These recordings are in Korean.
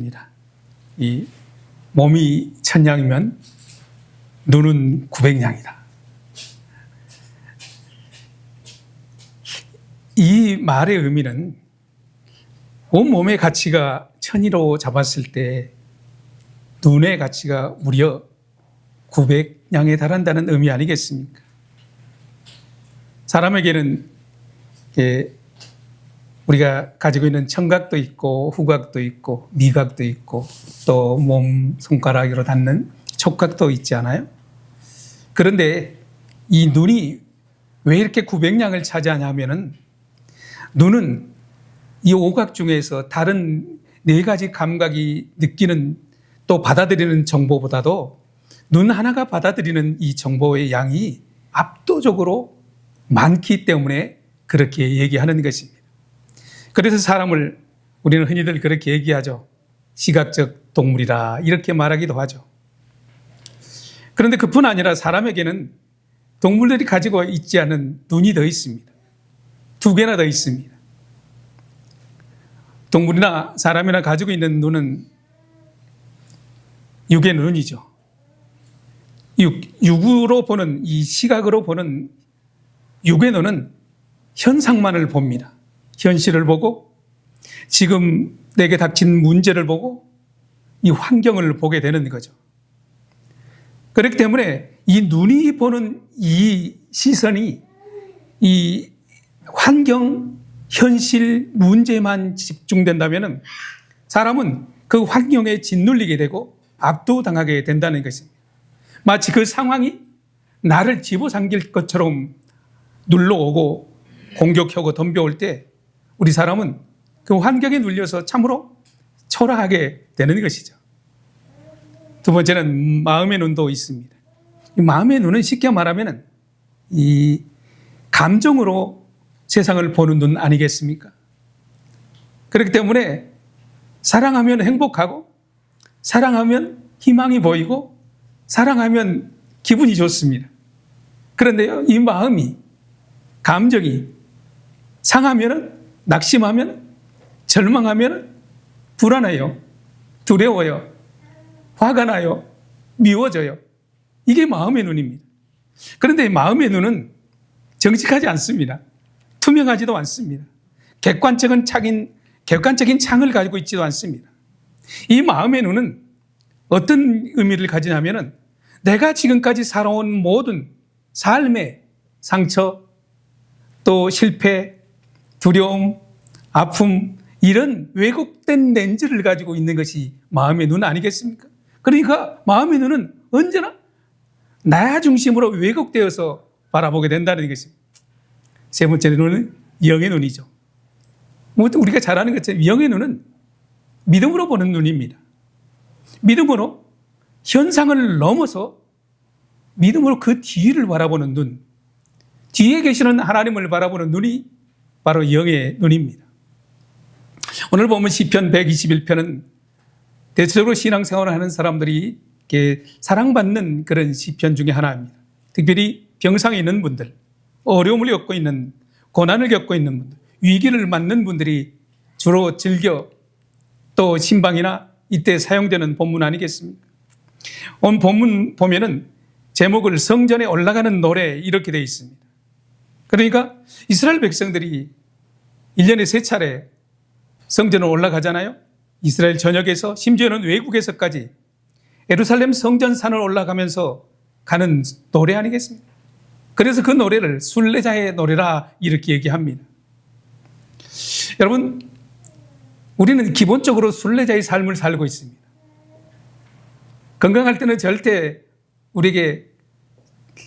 것입니다. 이 몸이 1000양이면 눈은 900양이다. 이 말의 의미는 온 몸의 가치가 1000이로 잡았을 때 눈의 가치가 무려 900양에 달한다는 의미 아니겠습니까? 사람에게는 우리가 가지고 있는 청각도 있고 후각도 있고 미각도 있고 또 몸 손가락으로 닿는 촉각도 있지 않아요? 그런데 이 눈이 왜 이렇게 900양을 차지하냐면은 눈은 이 오각 중에서 다른 4가지 감각이 느끼는 또 받아들이는 정보보다도 눈 하나가 받아들이는 이 정보의 양이 압도적으로 많기 때문에 그렇게 얘기하는 것입니다. 그래서 사람을 우리는 흔히들 그렇게 얘기하죠. 시각적 동물이라 이렇게 말하기도 하죠. 그런데 그뿐 아니라 사람에게는 동물들이 가지고 있지 않은 눈이 더 있습니다. 2개나 더 있습니다. 동물이나 사람이나 가지고 있는 눈은 육의 눈이죠. 육으로 보는 이 시각으로 보는 육의 눈은 현상만을 봅니다. 현실을 보고 지금 내게 닥친 문제를 보고 이 환경을 보게 되는 거죠. 그렇기 때문에 이 눈이 보는 이 시선이 이 환경, 현실, 문제만 집중된다면 사람은 그 환경에 짓눌리게 되고 압도당하게 된다는 것입니다. 마치 그 상황이 나를 집어삼킬 것처럼 눌러오고 공격하고 덤벼올 때 우리 사람은 그 환경에 눌려서 참으로 초라하게 되는 것이죠. 두 번째는 마음의 눈도 있습니다. 이 마음의 눈은 쉽게 말하면 이 감정으로 세상을 보는 눈 아니겠습니까? 그렇기 때문에 사랑하면 행복하고 사랑하면 희망이 보이고 사랑하면 기분이 좋습니다. 그런데요, 이 마음이 감정이 상하면 낙심하면 절망하면 불안해요. 두려워요. 화가 나요. 미워져요. 이게 마음의 눈입니다. 그런데 마음의 눈은 정직하지 않습니다. 투명하지도 않습니다. 객관적인 창을 가지고 있지도 않습니다. 이 마음의 눈은 어떤 의미를 가지냐면은 내가 지금까지 살아온 모든 삶의 상처, 또 실패, 두려움, 아픔, 이런 왜곡된 렌즈를 가지고 있는 것이 마음의 눈 아니겠습니까? 그러니까 마음의 눈은 언제나 나 중심으로 왜곡되어서 바라보게 된다는 것입니다. 세 번째 눈은 영의 눈이죠. 우리가 잘 아는 것처럼 영의 눈은 믿음으로 보는 눈입니다. 믿음으로 현상을 넘어서 믿음으로 그 뒤를 바라보는 눈, 뒤에 계시는 하나님을 바라보는 눈이 바로 영의 눈입니다. 오늘 보면 시편 121편은 대체적으로 신앙생활을 하는 사람들이 이렇게 사랑받는 그런 시편 중에 하나입니다. 특별히 병상에 있는 분들, 어려움을 겪고 있는, 고난을 겪고 있는 분들, 위기를 맞는 분들이 주로 즐겨 또 신방이나 이때 사용되는 본문 아니겠습니까? 오늘 본문 보면은 제목을 성전에 올라가는 노래 이렇게 되어 있습니다. 그러니까 이스라엘 백성들이 1년에 3차례 성전을 올라가잖아요. 이스라엘 전역에서 심지어는 외국에서까지 예루살렘 성전산을 올라가면서 가는 노래 아니겠습니까? 그래서 그 노래를 순례자의 노래라 이렇게 얘기합니다. 여러분, 우리는 기본적으로 순례자의 삶을 살고 있습니다. 건강할 때는 절대 우리에게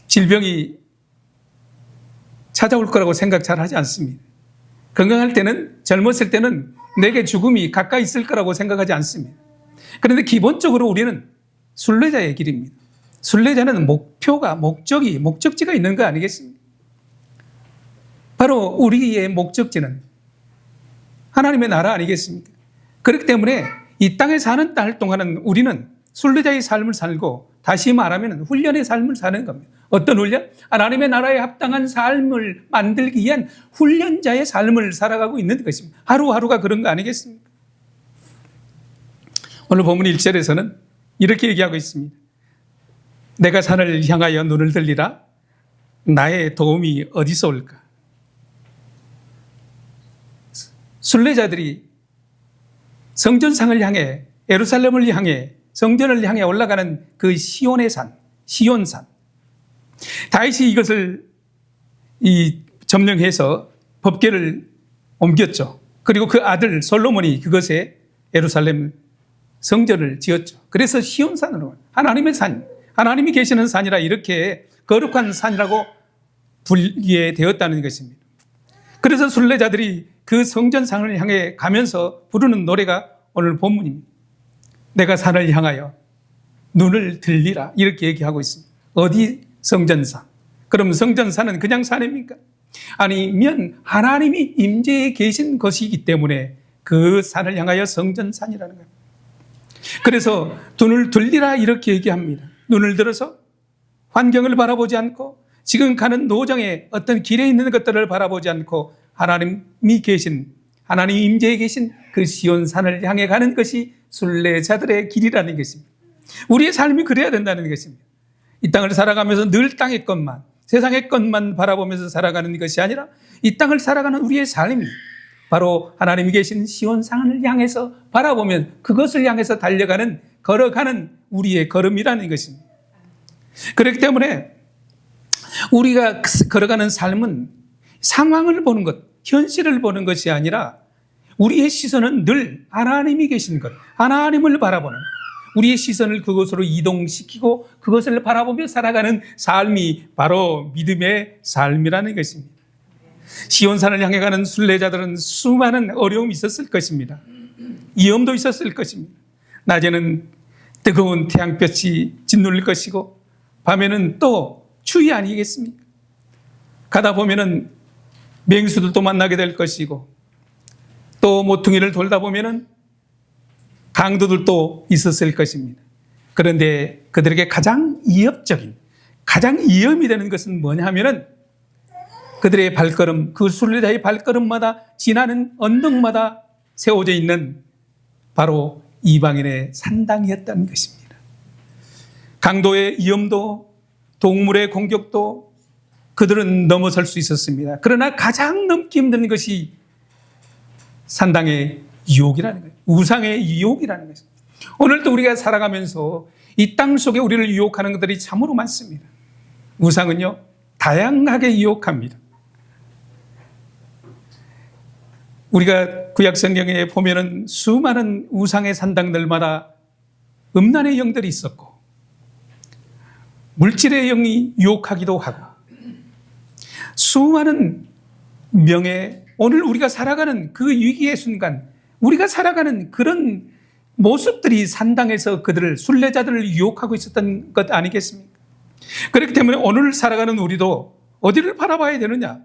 질병이 찾아올 거라고 생각 잘 하지 않습니다. 건강할 때는, 젊었을 때는 내게 죽음이 가까이 있을 거라고 생각하지 않습니다. 그런데 기본적으로 우리는 순례자의 길입니다. 순례자는 목적지가 있는 거 아니겠습니까? 바로 우리의 목적지는 하나님의 나라 아니겠습니까? 그렇기 때문에 이 땅에 사는 날 동안은 우리는 순례자의 삶을 살고, 다시 말하면 훈련의 삶을 사는 겁니다. 어떤 훈련? 하나님의 나라에 합당한 삶을 만들기 위한 훈련자의 삶을 살아가고 있는 것입니다. 하루하루가 그런 거 아니겠습니까? 오늘 본문 1절에서는 이렇게 얘기하고 있습니다. 내가 산을 향하여 눈을 들리라. 나의 도움이 어디서 올까? 순례자들이 성전상을 향해, 예루살렘을 향해, 성전을 향해 올라가는 그 시온의 산, 시온산. 다윗이 이것을 점령해서 법궤를 옮겼죠. 그리고 그 아들 솔로몬이 그것에 예루살렘 성전을 지었죠. 그래서 시온산으로 하나님의 산, 하나님이 계시는 산이라 이렇게 거룩한 산이라고 불리게 되었다는 것입니다. 그래서 순례자들이 그 성전상을 향해 가면서 부르는 노래가 오늘 본문입니다. 내가 산을 향하여 눈을 들리라 이렇게 얘기하고 있습니다. 어디 성전산? 그럼 성전산은 그냥 산입니까? 아니면 하나님이 임재해 계신 것이기 때문에 그 산을 향하여 성전산이라는 거예요. 그래서 눈을 들리라 이렇게 얘기합니다. 눈을 들어서 환경을 바라보지 않고 지금 가는 노정의 어떤 길에 있는 것들을 바라보지 않고 하나님이 계신, 하나님이 임재해 계신 그 시온산을 향해 가는 것이 순례자들의 길이라는 것입니다. 우리의 삶이 그래야 된다는 것입니다. 이 땅을 살아가면서 늘 땅의 것만, 세상의 것만 바라보면서 살아가는 것이 아니라 이 땅을 살아가는 우리의 삶이 바로 하나님이 계신 시온산을 향해서 바라보면 그것을 향해서 달려가는, 걸어가는 우리의 걸음이라는 것입니다. 그렇기 때문에 우리가 걸어가는 삶은 상황을 보는 것, 현실을 보는 것이 아니라 우리의 시선은 늘 하나님이 계신 것, 하나님을 바라보는, 우리의 시선을 그곳으로 이동시키고 그것을 바라보며 살아가는 삶이 바로 믿음의 삶이라는 것입니다. 시온산을 향해 가는 순례자들은 수많은 어려움이 있었을 것입니다. 위험도 있었을 것입니다. 낮에는 뜨거운 태양볕이 짓눌릴 것이고 밤에는 또 추위 아니겠습니까? 가다 보면은 맹수들도 만나게 될 것이고 또 모퉁이를 돌다 보면은 강도들도 있었을 것입니다. 그런데 그들에게 가장 위협적인, 가장 위험이 되는 것은 뭐냐 하면은 그들의 발걸음, 그 순례자의 발걸음마다 지나는 언덕마다 세워져 있는 바로 이방인의 산당이었다는 것입니다. 강도의 위험도 동물의 공격도 그들은 넘어설 수 있었습니다. 그러나 가장 넘기 힘든 것이 산당의 유혹이라는 거예요. 우상의 유혹이라는 것입니다. 오늘도 우리가 살아가면서 이 땅 속에 우리를 유혹하는 것들이 참으로 많습니다. 우상은요, 다양하게 유혹합니다. 우리가 구약 성경에 보면은 수많은 우상의 산당들마다 음란의 영들이 있었고 물질의 영이 유혹하기도 하고 수많은 명예, 오늘 우리가 살아가는 그 위기의 순간 우리가 살아가는 그런 모습들이 산당에서 그들을, 순례자들을 유혹하고 있었던 것 아니겠습니까? 그렇기 때문에 오늘 살아가는 우리도 어디를 바라봐야 되느냐?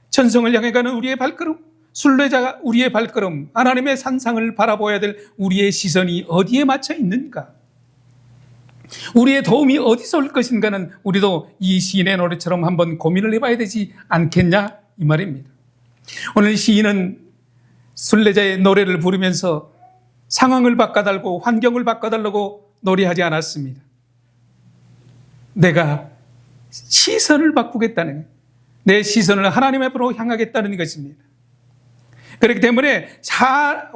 천성을 향해 가는 우리의 발걸음, 순례자가 우리의 발걸음, 하나님의 산상을 바라봐야 될 우리의 시선이 어디에 맞춰 있는가? 우리의 도움이 어디서 올 것인가는 우리도 이 시인의 노래처럼 한번 고민을 해봐야 되지 않겠냐? 이 말입니다. 오늘 시인은 순례자의 노래를 부르면서 상황을 바꿔달고 환경을 바꿔달라고 노래하지 않았습니다. 내가 시선을 바꾸겠다는 거예요. 내 시선을 하나님 앞으로 향하겠다는 것입니다. 그렇기 때문에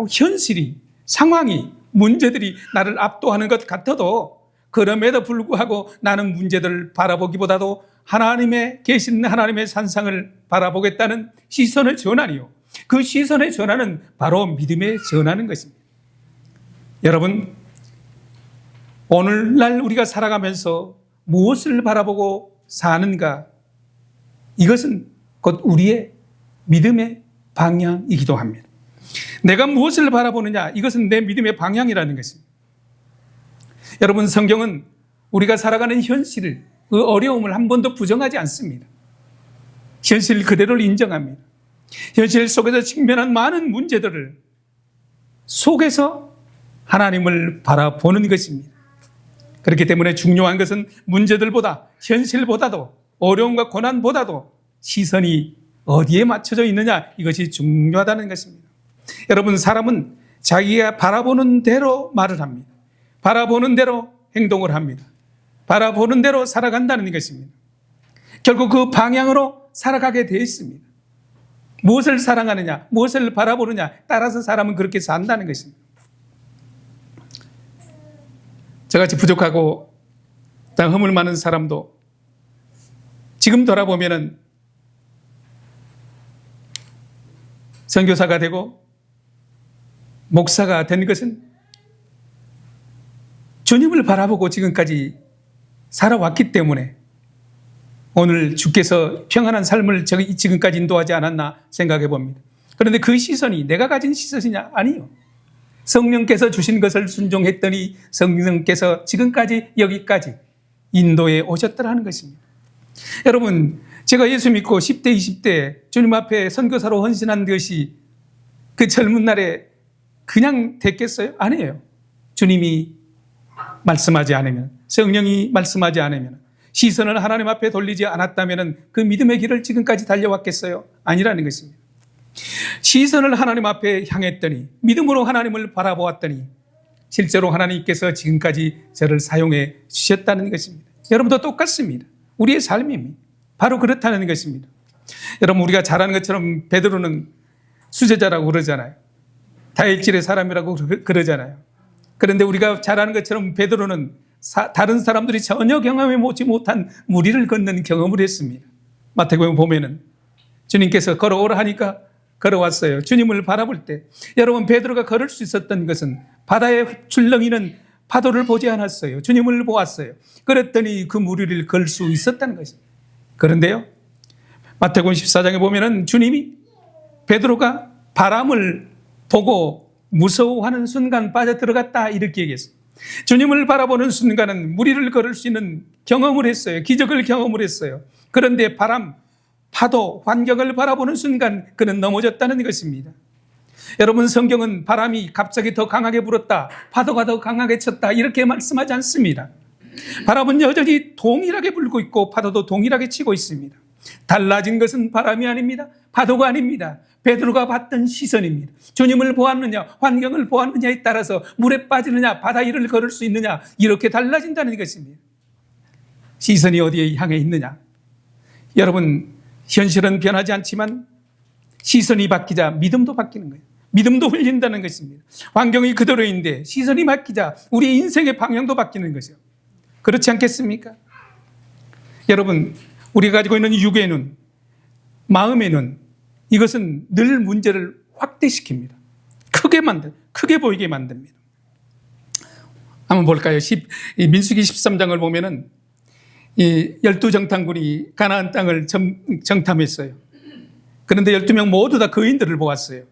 현실이, 상황이, 문제들이 나를 압도하는 것 같아도 그럼에도 불구하고 나는 문제들을 바라보기보다도 하나님의 계신 하나님의 산상을 바라보겠다는 시선의 전환이요. 그 시선의 전환은 바로 믿음의 전환인 것입니다. 여러분, 오늘날 우리가 살아가면서 무엇을 바라보고 사는가? 이것은 곧 우리의 믿음의 방향이기도 합니다. 내가 무엇을 바라보느냐? 이것은 내 믿음의 방향이라는 것입니다. 여러분, 성경은 우리가 살아가는 현실을, 그 어려움을 한 번도 부정하지 않습니다. 현실 그대로를 인정합니다. 현실 속에서 직면한 많은 문제들을 속에서 하나님을 바라보는 것입니다. 그렇기 때문에 중요한 것은 문제들보다, 현실보다도, 어려움과 고난보다도 시선이 어디에 맞춰져 있느냐, 이것이 중요하다는 것입니다. 여러분, 사람은 자기가 바라보는 대로 말을 합니다. 바라보는 대로 행동을 합니다. 바라보는 대로 살아간다는 것입니다. 결국 그 방향으로 살아가게 되어 있습니다. 무엇을 사랑하느냐, 무엇을 바라보느냐 따라서 사람은 그렇게 산다는 것입니다. 저같이 부족하고 허물 많은 사람도 지금 돌아보면은 선교사가 되고 목사가 된 것은 주님을 바라보고 지금까지 살아왔기 때문에 오늘 주께서 평안한 삶을 지금까지 인도하지 않았나 생각해 봅니다. 그런데 그 시선이 내가 가진 시선이냐? 아니요. 성령께서 주신 것을 순종했더니 성령께서 지금까지 여기까지 인도에 오셨더라는 것입니다. 여러분, 제가 예수 믿고 10대, 20대 주님 앞에 선교사로 헌신한 것이 그 젊은 날에 그냥 됐겠어요? 아니에요. 주님이 말씀하지 않으면, 성령이 말씀하지 않으면, 시선을 하나님 앞에 돌리지 않았다면 그 믿음의 길을 지금까지 달려왔겠어요? 아니라는 것입니다. 시선을 하나님 앞에 향했더니, 믿음으로 하나님을 바라보았더니 실제로 하나님께서 지금까지 저를 사용해 주셨다는 것입니다. 여러분도 똑같습니다. 우리의 삶입니다. 바로 그렇다는 것입니다. 여러분, 우리가 잘 아는 것처럼 베드로는 수제자라고 그러잖아요. 다혈질의 사람이라고 그러잖아요. 그런데 우리가 잘 아는 것처럼 베드로는 다른 사람들이 전혀 경험해 보지 못한 무리를 걷는 경험을 했습니다. 마태복음 보면은 주님께서 걸어오라 하니까 걸어왔어요. 주님을 바라볼 때 여러분, 베드로가 걸을 수 있었던 것은 바다에 출렁이는 파도를 보지 않았어요. 주님을 보았어요. 그랬더니 그 무리를 걸 수 있었다는 것입니다. 그런데요, 마태복음 14장에 보면은 주님이 베드로가 바람을 보고 무서워하는 순간 빠져들어갔다 이렇게 얘기했어요. 주님을 바라보는 순간은 무리를 걸을 수 있는 경험을 했어요. 기적을 경험을 했어요. 그런데 바람, 파도, 환경을 바라보는 순간 그는 넘어졌다는 것입니다. 여러분, 성경은 바람이 갑자기 더 강하게 불었다, 파도가 더 강하게 쳤다 이렇게 말씀하지 않습니다. 바람은 여전히 동일하게 불고 있고 파도도 동일하게 치고 있습니다. 달라진 것은 바람이 아닙니다. 파도가 아닙니다. 베드로가 봤던 시선입니다. 주님을 보았느냐, 환경을 보았느냐에 따라서 물에 빠지느냐, 바다 위를 걸을 수 있느냐 이렇게 달라진다는 것입니다. 시선이 어디에 향해 있느냐. 여러분, 현실은 변하지 않지만 시선이 바뀌자 믿음도 바뀌는 거예요. 믿음도 흘린다는 것입니다. 환경이 그대로인데 시선이 바뀌자 우리 인생의 방향도 바뀌는 거죠. 그렇지 않겠습니까? 여러분, 우리가 가지고 있는 육의 눈, 마음의 눈, 이것은 늘 문제를 확대시킵니다. 크게 보이게 만듭니다. 한번 볼까요? 민수기 13장을 보면은 이 12정탐군이 가나안 땅을 정탐했어요. 그런데 12명 모두 다 거인들을 보았어요.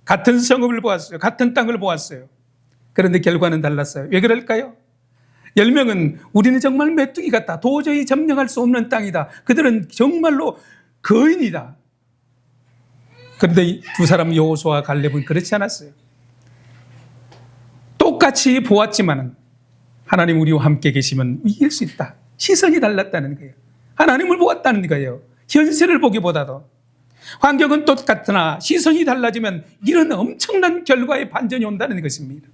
같은 성읍을 보았어요. 같은 땅을 보았어요. 그런데 결과는 달랐어요. 왜 그럴까요? 10명은 우리는 정말 메뚜기 같다. 도저히 점령할 수 없는 땅이다. 그들은 정말로 거인이다. 그런데 이 두 사람 여호수아와 갈렙은 그렇지 않았어요. 똑같이 보았지만 하나님 우리와 함께 계시면 이길 수 있다. 시선이 달랐다는 거예요. 하나님을 보았다는 거예요. 현실을 보기보다도. 환경은 똑같으나 시선이 달라지면 이런 엄청난 결과의 반전이 온다는 것입니다.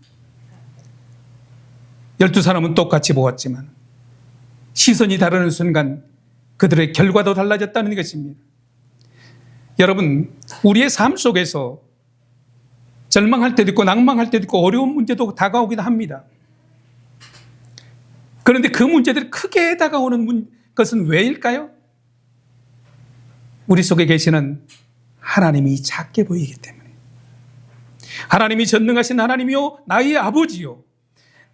12사람은 똑같이 보았지만 시선이 다르는 순간 그들의 결과도 달라졌다는 것입니다. 여러분, 우리의 삶 속에서 절망할 때도 있고 낭망할 때도 있고 어려운 문제도 다가오기도 합니다. 그런데 그 문제들이 크게 다가오는 것은 왜일까요? 우리 속에 계시는 하나님이 작게 보이기 때문에. 하나님이 전능하신 하나님이요 나의 아버지요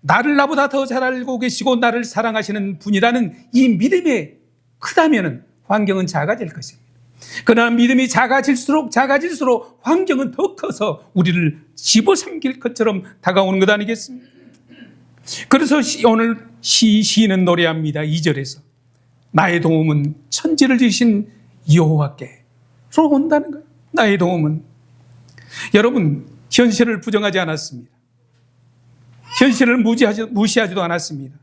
나를 나보다 더 잘 알고 계시고 나를 사랑하시는 분이라는 이 믿음이 크다면 환경은 작아질 것입니다. 그러나 믿음이 작아질수록 환경은 더 커서 우리를 집어삼킬 것처럼 다가오는 것 아니겠습니까? 그래서 오늘 시인은 노래합니다. 2절에서 나의 도움은 천지를 지으신 여호와께로 온다는 거예요. 나의 도움은. 여러분, 현실을 부정하지 않았습니다. 현실을 무시하지도 않았습니다.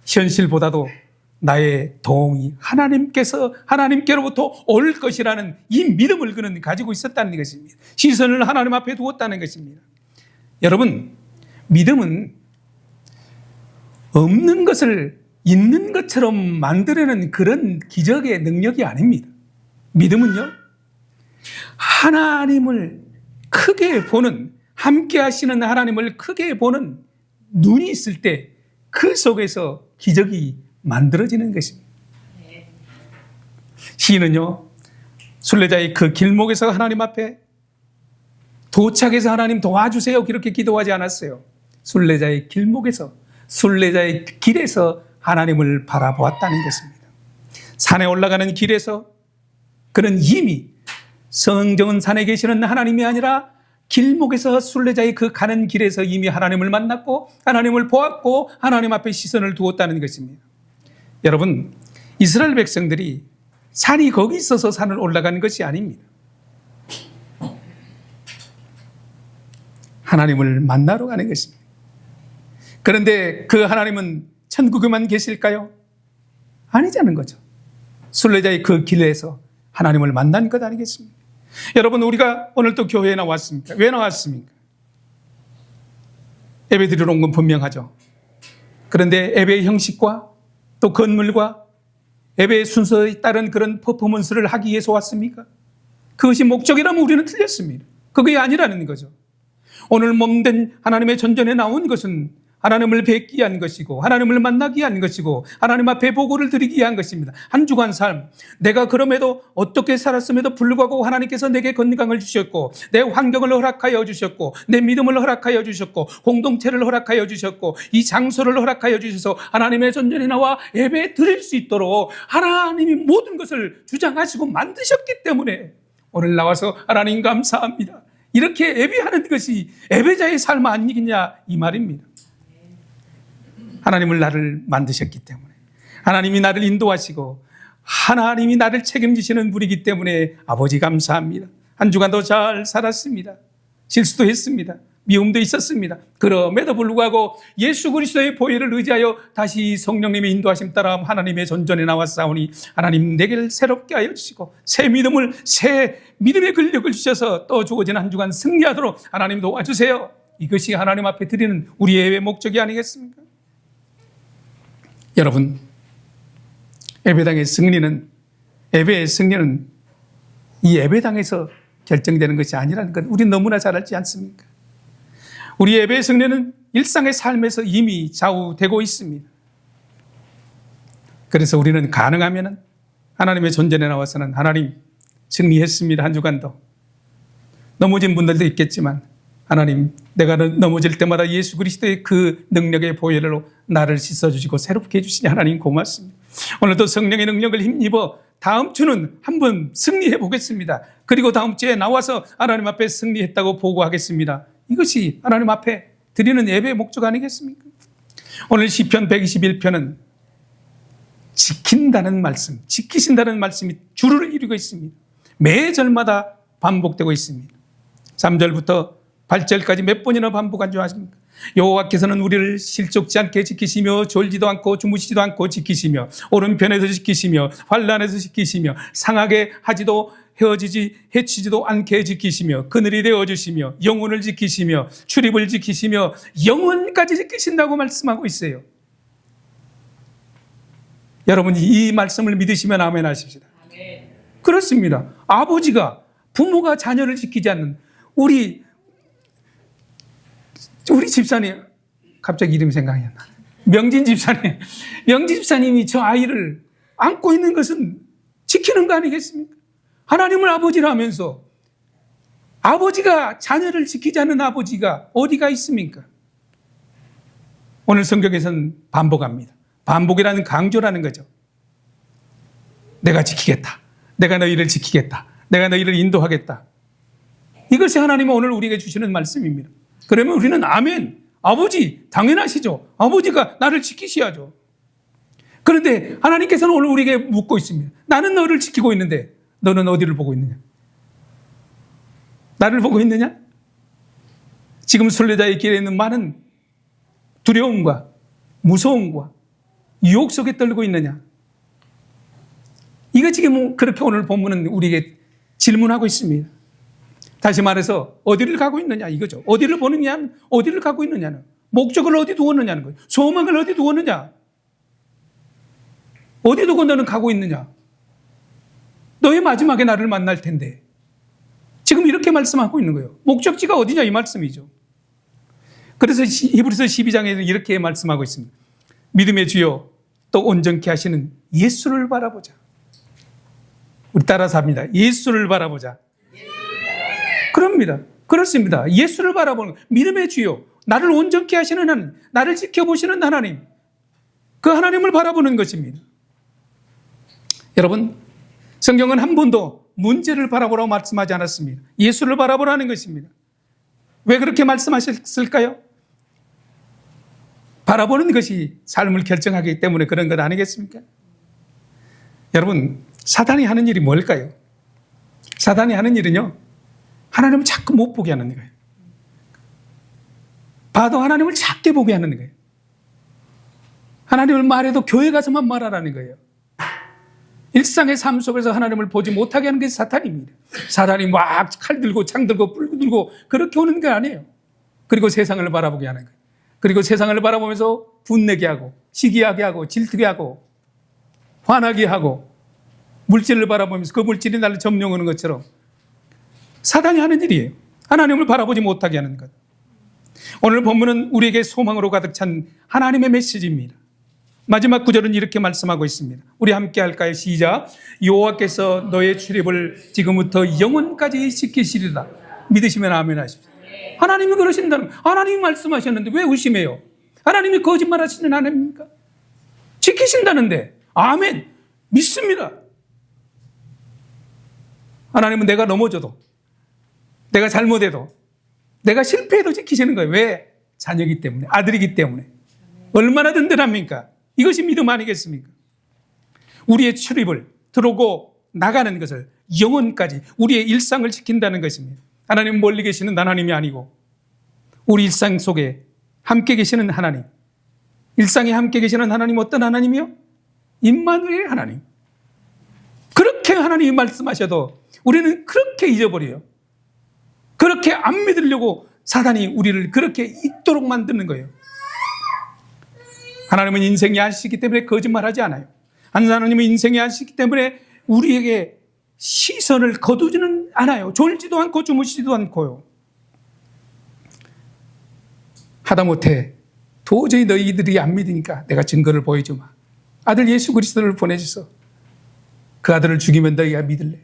현실보다도 나의 도움이 하나님께로부터 올 것이라는 이 믿음을 그는 가지고 있었다는 것입니다. 시선을 하나님 앞에 두었다는 것입니다. 여러분, 믿음은 없는 것을 있는 것처럼 만들어내는 그런 기적의 능력이 아닙니다. 믿음은요, 하나님을 크게 보는, 함께 하시는 하나님을 크게 보는 눈이 있을 때 그 속에서 기적이 만들어지는 것입니다. 시인은요, 순례자의 그 길목에서 하나님 앞에 도착해서 하나님 도와주세요 그렇게 기도하지 않았어요. 순례자의 길목에서, 순례자의 길에서 하나님을 바라보았다는 것입니다. 산에 올라가는 길에서 그는 이미 성정은 산에 계시는 하나님이 아니라 길목에서 순례자의 그 가는 길에서 이미 하나님을 만났고 하나님을 보았고 하나님 앞에 시선을 두었다는 것입니다. 여러분, 이스라엘 백성들이 산이 거기 있어서 산을 올라가는 것이 아닙니다. 하나님을 만나러 가는 것입니다. 그런데 그 하나님은 천국에만 계실까요? 아니자는 거죠. 순례자의 그 길에서 하나님을 만난 것 아니겠습니까? 여러분, 우리가 오늘 또 교회에 나왔습니까? 왜 나왔습니까? 예배 드리러 온 건 분명하죠. 그런데 예배의 형식과 또 건물과 예배의 순서에 따른 그런 퍼포먼스를 하기 위해서 왔습니까? 그것이 목적이라면 우리는 틀렸습니다. 그게 아니라는 거죠. 오늘 몸된 하나님의 전전에 나온 것은 하나님을 뵙기 위한 것이고 하나님을 만나기 위한 것이고 하나님 앞에 보고를 드리기 위한 것입니다. 한 주간 삶, 내가 그럼에도 어떻게 살았음에도 불구하고 하나님께서 내게 건강을 주셨고 내 환경을 허락하여 주셨고 내 믿음을 허락하여 주셨고 공동체를 허락하여 주셨고 이 장소를 허락하여 주셔서 하나님의 전전에 나와 예배 드릴 수 있도록 하나님이 모든 것을 주장하시고 만드셨기 때문에 오늘 나와서 하나님 감사합니다, 이렇게 예배하는 것이 예배자의 삶 아니겠냐 이 말입니다. 하나님을 나를 만드셨기 때문에, 하나님이 나를 인도하시고 하나님이 나를 책임지시는 분이기 때문에 아버지 감사합니다. 한 주간도 잘 살았습니다. 실수도 했습니다. 미움도 있었습니다. 그럼에도 불구하고 예수 그리스도의 보혈을 의지하여 다시 성령님의 인도하심 따라 하나님의 전전에 나왔사오니 하나님 내게를 새롭게 하여 주시고 새 믿음의 근력을 주셔서 또 주어진 한 주간 승리하도록 하나님 도와주세요. 이것이 하나님 앞에 드리는 우리의 예배 목적이 아니겠습니까? 여러분, 예배당의 승리는, 예배의 승리는 이 예배당에서 결정되는 것이 아니라는 것 우리 너무나 잘 알지 않습니까? 우리 예배의 승리는 일상의 삶에서 이미 좌우되고 있습니다. 그래서 우리는 가능하면 하나님의 존전에 나와서는 하나님 승리했습니다, 한 주간도. 넘어진 분들도 있겠지만 하나님, 내가 넘어질 때마다 예수 그리스도의 그 능력의 보혈로 나를 씻어주시고 새롭게 해주시니 하나님 고맙습니다. 오늘도 성령의 능력을 힘입어 다음 주는 한번 승리해 보겠습니다. 그리고 다음 주에 나와서 하나님 앞에 승리했다고 보고하겠습니다. 이것이 하나님 앞에 드리는 예배의 목적 아니겠습니까? 오늘 시편 121편은 지킨다는 말씀, 지키신다는 말씀이 주를 이루고 있습니다. 매 절마다 반복되고 있습니다. 3절부터 8절까지 몇 번이나 반복한 줄 아십니까? 여호와께서는 우리를 실족지 않게 지키시며 졸지도 않고 주무시지도 않고 지키시며 오른편에서 지키시며 환난에서 지키시며 상하게 하지도 해치지도 않게 지키시며 그늘이 되어주시며 영혼을 지키시며 출입을 지키시며 영혼까지 지키신다고 말씀하고 있어요. 여러분, 이 말씀을 믿으시면 아멘 하십시다. 아멘. 그렇습니다. 아버지가, 부모가 자녀를 지키지 않는 우리 집사님, 갑자기 이름이 생각이 안 나. 명진 집사님이 저 아이를 안고 있는 것은 지키는 거 아니겠습니까? 하나님을 아버지라 하면서 아버지가 자녀를 지키지 않는 아버지가 어디가 있습니까? 오늘 성경에서는 반복합니다. 반복이라는 강조라는 거죠. 내가 지키겠다. 내가 너희를 지키겠다. 내가 너희를 인도하겠다. 이것이 하나님은 오늘 우리에게 주시는 말씀입니다. 그러면 우리는 아멘, 아버지 당연하시죠. 아버지가 나를 지키셔야죠. 그런데 하나님께서는 오늘 우리에게 묻고 있습니다. 나는 너를 지키고 있는데 너는 어디를 보고 있느냐? 나를 보고 있느냐? 지금 순례자의 길에 있는 많은 두려움과 무서움과 유혹 속에 떨고 있느냐? 이거 지금 그렇게 오늘 본문은 우리에게 질문하고 있습니다. 다시 말해서 어디를 가고 있느냐 이거죠. 어디를 보느냐, 어디를 가고 있느냐는, 목적을 어디 두었느냐는 거예요. 소망을 어디 두었느냐, 어디 두고 너는 가고 있느냐. 너의 마지막에 나를 만날 텐데 지금 이렇게 말씀하고 있는 거예요. 목적지가 어디냐 이 말씀이죠. 그래서 히브리서 12장에서 이렇게 말씀하고 있습니다. 믿음의 주요 또 온전케 하시는 예수를 바라보자. 우리 따라서 합니다. 예수를 바라보자. 그럽니다. 그렇습니다. 예수를 바라보는 믿음의 주요, 나를 온전케 하시는 하나님, 나를 지켜보시는 하나님, 그 하나님을 바라보는 것입니다. 여러분, 성경은 한 번도 문제를 바라보라고 말씀하지 않았습니다. 예수를 바라보라는 것입니다. 왜 그렇게 말씀하셨을까요? 바라보는 것이 삶을 결정하기 때문에 그런 것 아니겠습니까? 여러분, 사단이 하는 일이 뭘까요? 사단이 하는 일은요, 하나님을 자꾸 못 보게 하는 거예요. 봐도 하나님을 작게 보게 하는 거예요. 하나님을 말해도 교회 가서만 말하라는 거예요. 일상의 삶 속에서 하나님을 보지 못하게 하는 게 사탄입니다. 사탄이 막 칼 들고 창 들고 불 들고 그렇게 오는 게 아니에요. 그리고 세상을 바라보게 하는 거예요. 그리고 세상을 바라보면서 분내게 하고 시기하게 하고 질투게 하고 화나게 하고 물질을 바라보면서 그 물질이 나를 점령하는 것처럼 사단이 하는 일이에요. 하나님을 바라보지 못하게 하는 것. 오늘 본문은 우리에게 소망으로 가득 찬 하나님의 메시지입니다. 마지막 구절은 이렇게 말씀하고 있습니다. 우리 함께 할까요? 시작. 여호와께서 너의 출입을 지금부터 영원까지 지키시리라. 믿으시면 아멘 하십시오. 하나님이 그러신다는, 하나님이 말씀하셨는데 왜 의심해요? 하나님이 거짓말하시는 하나님입니까? 지키신다는데 아멘, 믿습니다. 하나님은 내가 넘어져도, 내가 잘못해도, 내가 실패해도 지키시는 거예요. 왜? 자녀이기 때문에, 아들이기 때문에. 얼마나 든든합니까? 이것이 믿음 아니겠습니까? 우리의 출입을, 들어오고 나가는 것을 영원까지 우리의 일상을 지킨다는 것입니다. 하나님은 멀리 계시는 하나님이 아니고 우리 일상 속에 함께 계시는 하나님, 일상에 함께 계시는 하나님, 어떤 하나님이요? 임마누엘 하나님. 그렇게 하나님이 말씀하셔도 우리는 그렇게 잊어버려요. 그렇게 안 믿으려고 사단이 우리를 그렇게 잊도록 만드는 거예요. 하나님은 인생이 아시기 때문에 거짓말하지 않아요. 하나님은 인생이 아시기 때문에 우리에게 시선을 거두지는 않아요. 졸지도 않고 주무시지도 않고요. 하다못해 도저히 너희들이 안 믿으니까 내가 증거를 보여주마. 아들 예수 그리스도를 보내주소. 그 아들을 죽이면 너희가 믿을래.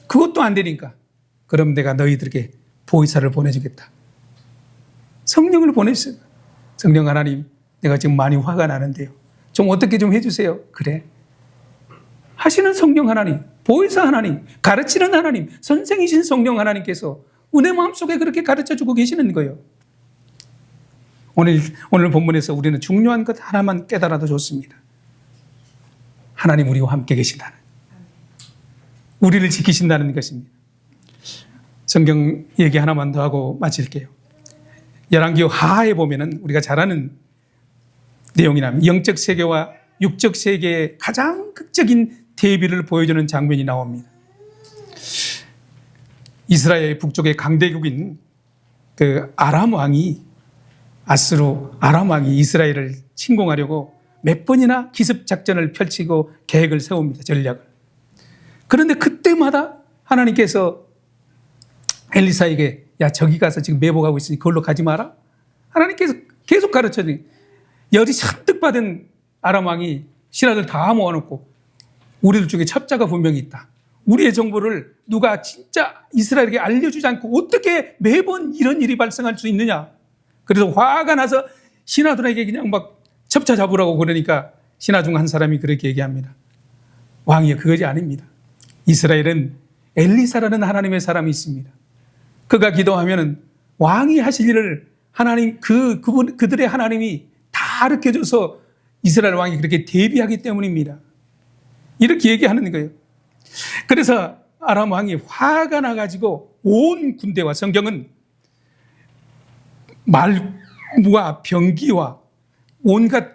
그것도 안 되니까 그럼 내가 너희들에게 보혜사를 보내주겠다. 성령을 보내주세요. 성령 하나님, 내가 지금 많이 화가 나는데요. 좀 어떻게 좀 해주세요. 그래. 하시는 성령 하나님, 보혜사 하나님, 가르치는 하나님, 선생이신 성령 하나님께서 은혜 마음속에 그렇게 가르쳐주고 계시는 거예요. 오늘 본문에서 우리는 중요한 것 하나만 깨달아도 좋습니다. 하나님 우리와 함께 계신다는, 우리를 지키신다는 것입니다. 성경 얘기 하나만 더 하고 마칠게요. 열왕기 하하에 보면은 우리가 잘 아는 내용이나 영적 세계와 육적 세계의 가장 극적인 대비를 보여주는 장면이 나옵니다. 이스라엘 북쪽의 강대국인 그 아람 왕이, 아람 왕이 이스라엘을 침공하려고 몇 번이나 기습 작전을 펼치고 계획을 세웁니다. 전략을. 그런데 그때마다 하나님께서 엘리사에게, 야 저기 가서 지금 매복하고 있으니 그걸로 가지 마라. 하나님께서 계속 가르쳐주니 열이 잔뜩 받은 아람 왕이 신하들 다 모아놓고 우리들 중에 첩자가 분명히 있다. 우리의 정보를 누가 진짜 이스라엘에게 알려주지 않고 어떻게 매번 이런 일이 발생할 수 있느냐. 그래서 화가 나서 신하들에게 그냥 막 첩자 잡으라고 그러니까 신하 중 한 사람이 그렇게 얘기합니다. 왕이여, 그것이 아닙니다. 이스라엘은 엘리사라는 하나님의 사람이 있습니다. 그가 기도하면은 왕이 하실 일을 하나님, 그들의 하나님이 다 가르쳐줘서 이스라엘 왕이 그렇게 대비하기 때문입니다. 이렇게 얘기하는 거예요. 그래서 아람 왕이 화가 나가지고 온 군대와, 성경은 말과 병기와 온갖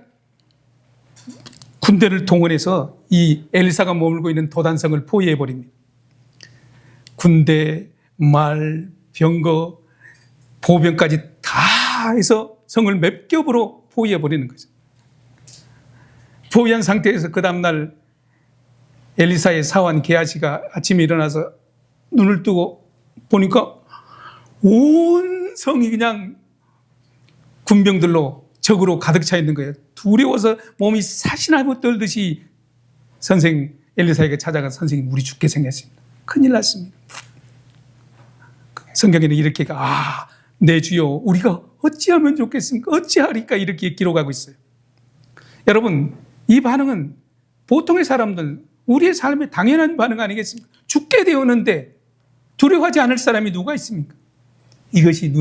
군대를 동원해서 이 엘리사가 머물고 있는 도단성을 포위해버립니다. 군대, 말, 병거, 보병까지 다 해서 성을 몇 겹으로 포위해버리는 거죠. 포위한 상태에서 그 다음날 엘리사의 사환 게하시가 아침에 일어나서 눈을 뜨고 보니까 온 성이 그냥 군병들로 적으로 가득 차 있는 거예요. 두려워서 몸이 사시나무 떨듯이 선생 엘리사에게 찾아가 선생님 우리 죽게 생겼습니다. 큰일 났습니다. 성경에는 이렇게 내 주여 우리가 어찌하면 좋겠습니까? 어찌하리까 이렇게 기록하고 있어요. 여러분 이 반응은 보통의 사람들 우리의 삶에 당연한 반응 아니겠습니까? 죽게 되었는데 두려워하지 않을 사람이 누가 있습니까? 이것이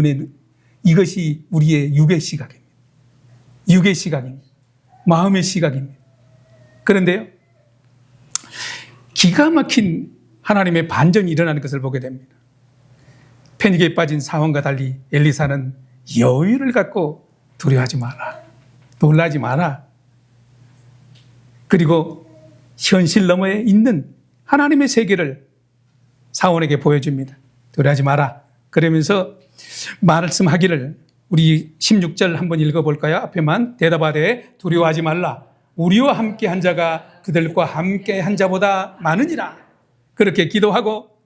우리의 육의 시각입니다. 육의 시각입니다. 마음의 시각입니다. 그런데요, 기가 막힌 하나님의 반전이 일어나는 것을 보게 됩니다. 패닉에 빠진 상황과 달리 엘리사는 여유를 갖고 두려워하지 마라. 놀라지 마라. 그리고 현실 너머에 있는 하나님의 세계를 사원에게 보여줍니다. 두려워하지 마라. 그러면서 말씀하기를 우리 16절 한번 읽어볼까요? 앞에만 대답하되 두려워하지 말라. 우리와 함께 한 자가 그들과 함께 한 자보다 많으니라. 그렇게 기도하고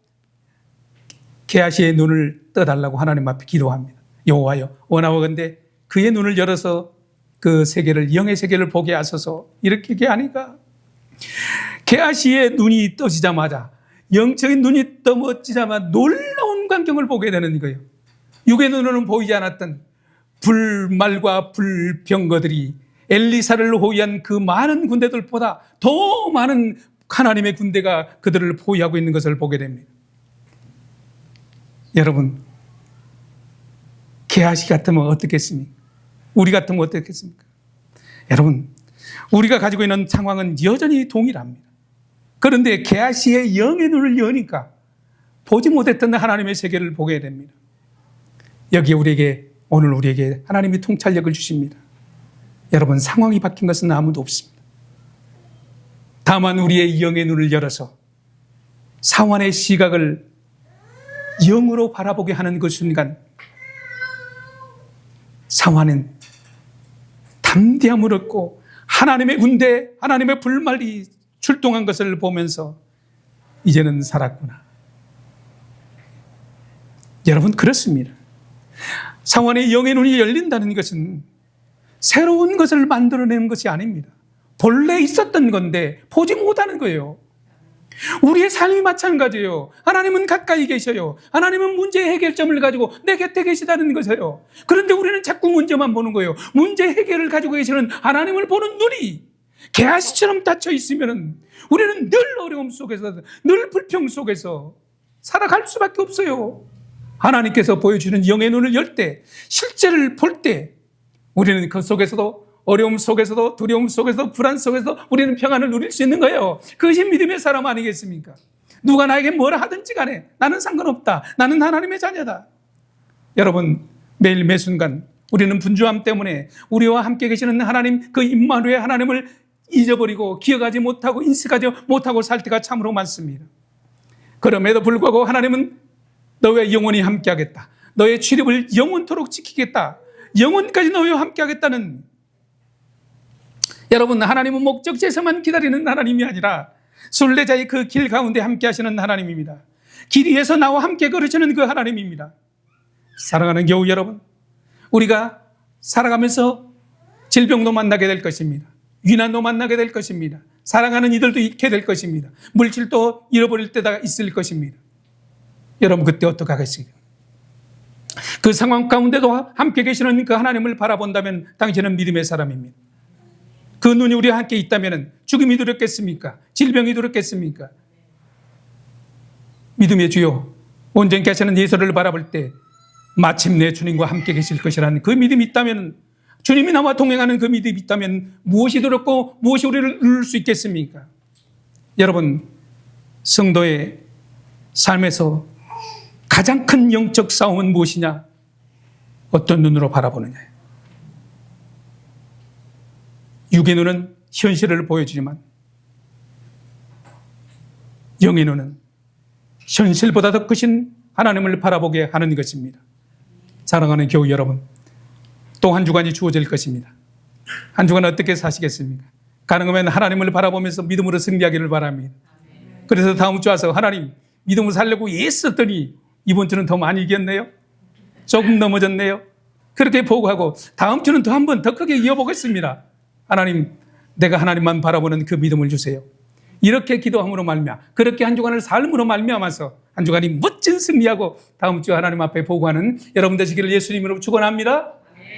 게하시의 눈을 떠달라고 하나님 앞에 기도합니다. 여호와여 원하오건대 그의 눈을 열어서 그 세계를 영의 세계를 보게 하소서. 이렇게 기도하니까 게하시의 눈이 떠지자마자 영적인 눈이 떠먹지자마자 놀라운 광경을 보게 되는 거예요. 육의 눈으로는 보이지 않았던 불말과 불병거들이 엘리사를 호위한 그 많은 군대들보다 더 많은 하나님의 군대가 그들을 포위하고 있는 것을 보게 됩니다. 여러분, 게하시 같으면 어떻겠습니까? 우리 같으면 어떻겠습니까? 여러분, 우리가 가지고 있는 상황은 여전히 동일합니다. 그런데 게하시의 영의 눈을 여니까 보지 못했던 하나님의 세계를 보게 됩니다. 여기에 오늘 우리에게 하나님이 통찰력을 주십니다. 여러분, 상황이 바뀐 것은 아무도 없습니다. 다만 우리의 영의 눈을 열어서 상황의 시각을 영으로 바라보게 하는 그 순간 상황은 담대함을 얻고 하나님의 군대, 하나님의 불말이 출동한 것을 보면서 이제는 살았구나. 여러분, 그렇습니다. 상황의 영의 눈이 열린다는 것은 새로운 것을 만들어내는 것이 아닙니다. 본래 있었던 건데 보지 못하는 거예요. 우리의 삶이 마찬가지예요. 하나님은 가까이 계셔요. 하나님은 문제의 해결점을 가지고 내 곁에 계시다는 것이에요. 그런데 우리는 자꾸 문제만 보는 거예요. 문제 해결을 가지고 계시는 하나님을 보는 눈이 게하시처럼 닫혀 있으면 우리는 늘 어려움 속에서, 늘 불평 속에서 살아갈 수밖에 없어요. 하나님께서 보여주는 영의 눈을 열 때, 실제를 볼 때 우리는 그 속에서도 어려움 속에서도 두려움 속에서도 불안 속에서도 우리는 평안을 누릴 수 있는 거예요. 그것이 믿음의 사람 아니겠습니까? 누가 나에게 뭐라 하든지 간에 나는 상관없다. 나는 하나님의 자녀다. 여러분, 매일 매 순간 우리는 분주함 때문에 우리와 함께 계시는 하나님, 그 임마누엘 하나님을 잊어버리고 기억하지 못하고 인식하지 못하고 살 때가 참으로 많습니다. 그럼에도 불구하고 하나님은 너와 영원히 함께하겠다. 너의 출입을 영원토록 지키겠다. 영원까지 너와 함께하겠다는, 여러분, 하나님은 목적지에서만 기다리는 하나님이 아니라 순례자의 그 길 가운데 함께 하시는 하나님입니다. 길 위에서 나와 함께 걸으시는 그 하나님입니다. 사랑하는 교우 여러분, 우리가 살아가면서 질병도 만나게 될 것입니다. 위난도 만나게 될 것입니다. 사랑하는 이들도 잃게 될 것입니다. 물질도 잃어버릴 때가 있을 것입니다. 여러분, 그때 어떡하겠습니까? 그 상황 가운데도 함께 계시는 그 하나님을 바라본다면 당신은 믿음의 사람입니다. 그 눈이 우리와 함께 있다면 죽음이 두렵겠습니까? 질병이 두렵겠습니까? 믿음의 주요, 온전히 하시는 예수를 바라볼 때 마침내 주님과 함께 계실 것이라는 그 믿음이 있다면, 주님이 나와 동행하는 그 믿음이 있다면 무엇이 두렵고 무엇이 우리를 누를 수 있겠습니까? 여러분, 성도의 삶에서 가장 큰 영적 싸움은 무엇이냐? 어떤 눈으로 바라보느냐예요. 육의 눈은 현실을 보여주지만 영의 눈은 현실보다 더 크신 하나님을 바라보게 하는 것입니다. 사랑하는 교우 여러분, 또 한 주간이 주어질 것입니다. 한 주간 어떻게 사시겠습니까? 가능하면 하나님을 바라보면서 믿음으로 승리하기를 바랍니다. 그래서 다음 주 와서 하나님 믿음을 살려고 애썼더니 이번 주는 더 많이 이겼네요. 조금 넘어졌네요. 그렇게 보고하고 다음 주는 더 한 번 더 크게 이어보겠습니다. 하나님, 내가 하나님만 바라보는 그 믿음을 주세요. 이렇게 기도함으로 말미암아, 그렇게 한 주간을 삶으로 말미암아서 한 주간이 멋진 승리하고 다음 주 하나님 앞에 보고하는 여러분 되시기를 예수님 이름으로 축원합니다.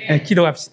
네, 기도합시다.